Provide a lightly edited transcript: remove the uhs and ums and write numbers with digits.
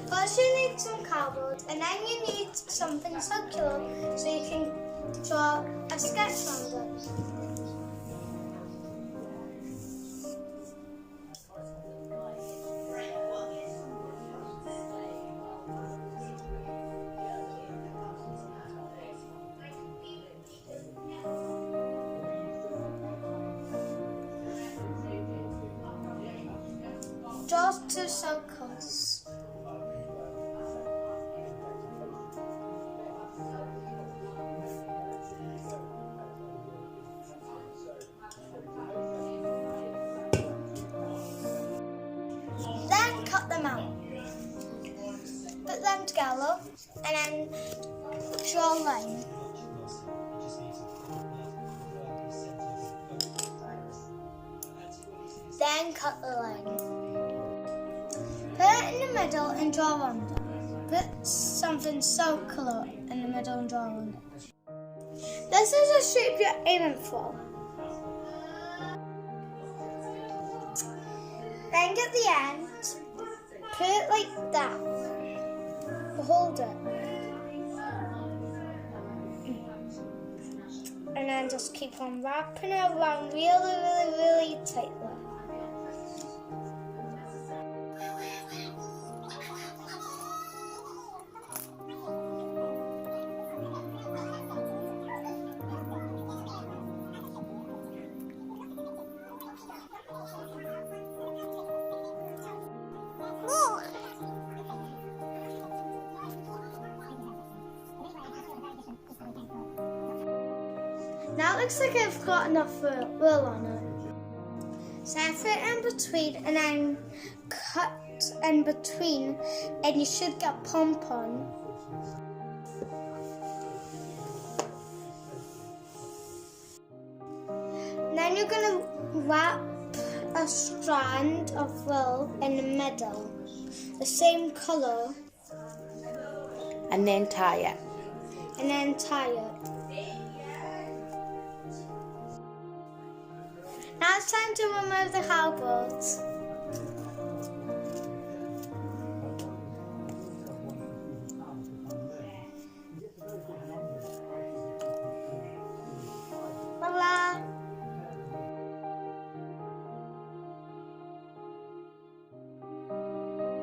First you need some cardboard and then you need something circular so you can draw a sketch around it. Draw 2 circles. Then cut them out. Put them together and then draw a line. Then cut the line. Put it in the middle and draw around it. Put something circular in the middle and draw around it. This is the shape you're aiming for. Then get the end, put it like that, hold it, and then just keep on wrapping it around really tightly. Now it looks like I've got enough wool on it. Separate it in between and then cut in between and you should get Pom Pom. Then you're going to wrap a strand of wool in the middle, the same colour. And then tie it. And then tie it. Now it's time to remove the cardboard.